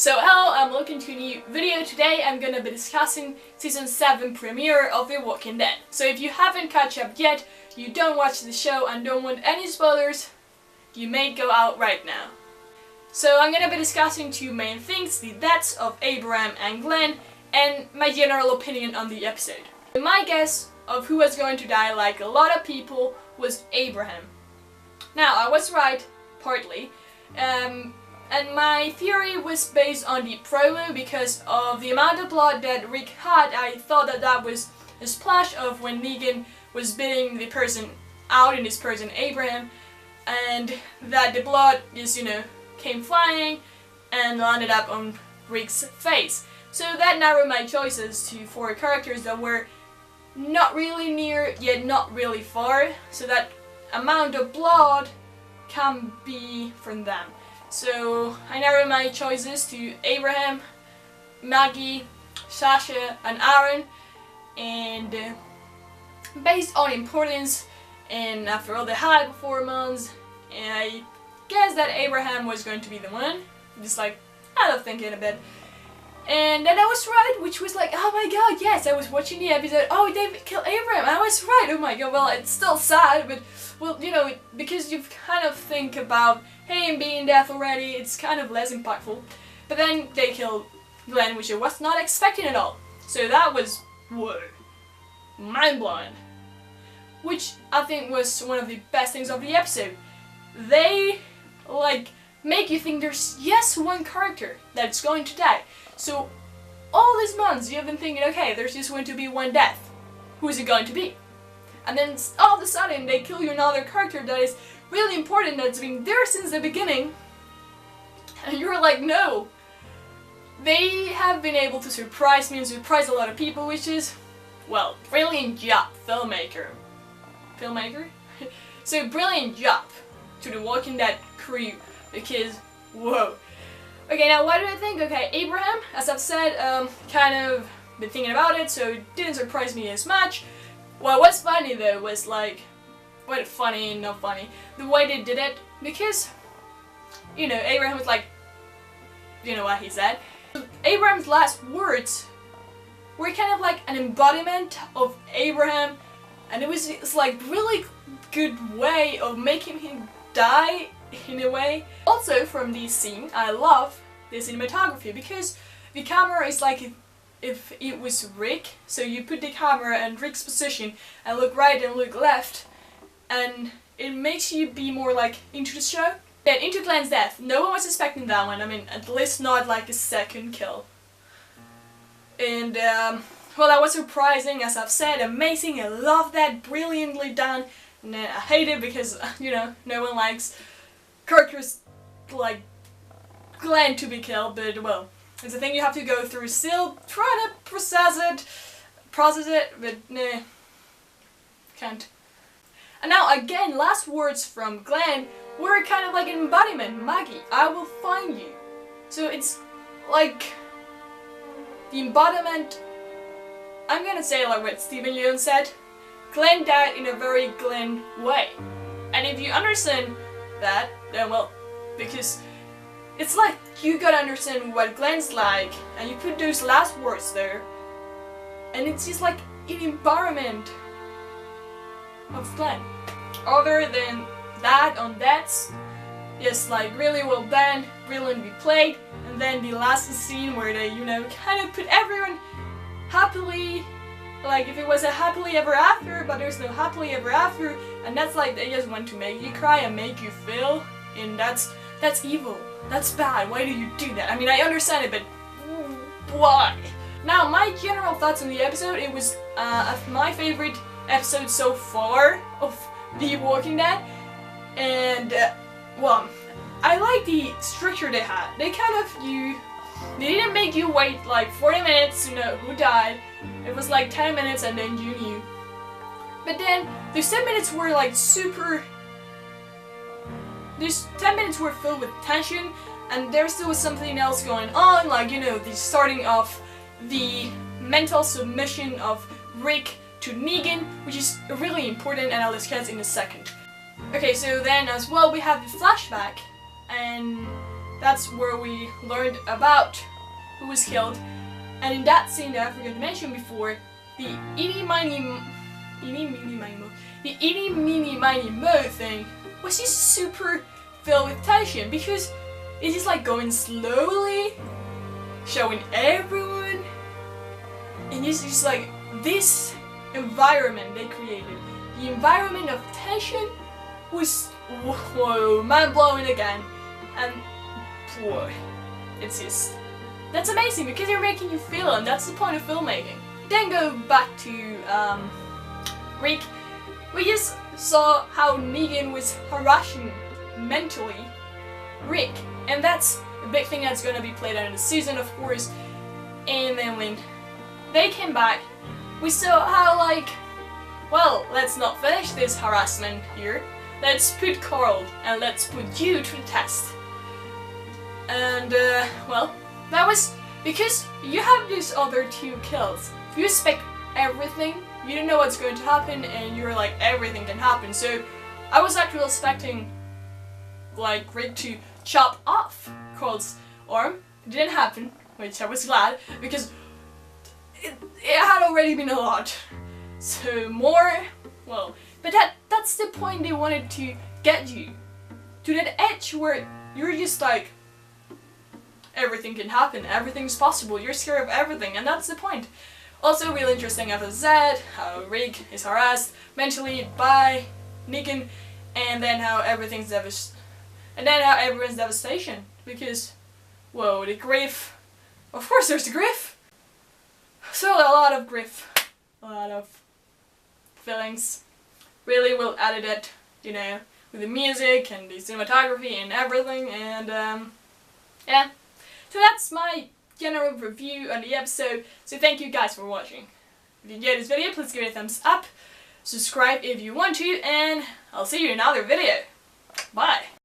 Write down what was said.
So hello, I'm looking to a new video. Today I'm gonna be discussing season 7 premiere of The Walking Dead. So if you haven't caught up yet, you don't watch the show and don't want any spoilers, you may go out right now. So I'm gonna be discussing two main things: the deaths of Abraham and Glenn, and my general opinion on the episode. My guess of who was going to die, like a lot of people, was Abraham. Now, I was right, partly. And my theory was based on the promo because of the amount of blood that Rick had. I thought that that was a splash of when Negan was bidding the person out, in this person Abraham, and that the blood just, came flying and landed up on Rick's face. So that narrowed my choices to 4 characters that were not really near, yet not really far, so that amount of blood can be from them. So I narrowed my choices to Abraham, Maggie, Sasha, and Aaron, and based on importance and after all the hype 4 months, I guess that Abraham was going to be the one. Just like, I was thinking a bit. And then I was right, which was like, oh my god, yes, I was watching the episode, oh, they killed Abraham, I was right, oh my god, well, it's still sad, but, well, because you kind of think about him being dead already, it's kind of less impactful. But then they killed Glenn, which I was not expecting at all. So that was, whoa, mind-blowing. Which I think was one of the best things of the episode. They, make you think there's, yes, one character that's going to die. So, all these months you've been thinking, okay, there's just going to be one death. Who is it going to be? And then all of a sudden they kill you another character that is really important, that's been there since the beginning. And you're like, no. They have been able to surprise me and surprise a lot of people, which is, well, brilliant job, filmmaker? So, brilliant job to the Walking Dead crew, because, whoa. Okay, now what do I think? Okay, Abraham, as I've said, kind of been thinking about it, so it didn't surprise me as much. What was funny though was well, funny and not funny, the way they did it, because, Abraham was like, you know what he said? Abraham's last words were kind of like an embodiment of Abraham, and it was like really good way of making him die in a way. Also from this scene, I love the cinematography because the camera is like if it was Rick, so you put the camera in Rick's position and look right and look left, and it makes you be more like into the show. Then into Glenn's death, no one was expecting that one, I mean at least not like a second kill. And well, that was surprising, as I've said, amazing, I love that, brilliantly done. And I hate it because, no one likes characters like Glenn to be killed, but well, it's a thing you have to go through, still trying to process it, but nah, can't. And now again, last words from Glenn were kind of like an embodiment, Maggie, I will find you. So it's like the embodiment, I'm gonna say like what Steven Yeun said, Glenn died in a very Glenn way. And if you understand that, then well, because it's like you gotta understand what Glenn's like, and you put those last words there, and it's just like an environment of Glenn. Other than that, on that's just like really well done, brilliantly played, and then the last scene where they, kind of put everyone happily, like if it was a happily ever after, but there's no happily ever after, and that's like they just want to make you cry and make you feel, and that's evil. That's bad. Why do you do that? I mean, I understand it, but why? Now, my general thoughts on the episode, it was my favorite episode so far of The Walking Dead, and well, I like the structure they had. They they didn't make you wait like 40 minutes to know who died. It was like 10 minutes and then you knew. But then, those 10 minutes were like these 10 minutes were filled with tension, and there still was something else going on, like, the starting of the mental submission of Rick to Negan, which is really important, and I'll discuss in a second. Okay, so then as well we have the flashback, and that's where we learned about who was killed. And in that scene that I forgot to mention before, the eeny meeny miny mo thing was just super filled with tension because it's just like going slowly, showing everyone, and it's just like this environment they created. The environment of tension was, whoa, mind-blowing again. And boy, it's just, that's amazing because they're making you feel, and that's the point of filmmaking. Then go back to Rick. We just saw how Negan was harassing mentally Rick, and that's a big thing that's gonna be played out in the season, of course. And then when they came back, we saw how, like, well, let's not finish this harassment here. Let's put Carl and let's put you to the test. And well, that was because you have these other 2 kills. If you expect everything, you don't know what's going to happen, and you're like, everything can happen. So I was actually expecting like Rick to chop off Carl's arm. It didn't happen, which I was glad because it had already been a lot. So more, well, but that's the point they wanted to get you to, that edge where you're just like, everything can happen, everything's possible, you're scared of everything, and that's the point. Also really interesting, as I said, how Rick is harassed mentally by Negan, and then how everything's everyone's devastation, because, whoa, the grief, of course there's the grief. So a lot of grief, a lot of feelings. Really well edited, you know, with the music and the cinematography and everything, and yeah. So that's my general review on the episode, so thank you guys for watching. If you enjoyed this video, please give it a thumbs up, subscribe if you want to, and I'll see you in another video. Bye!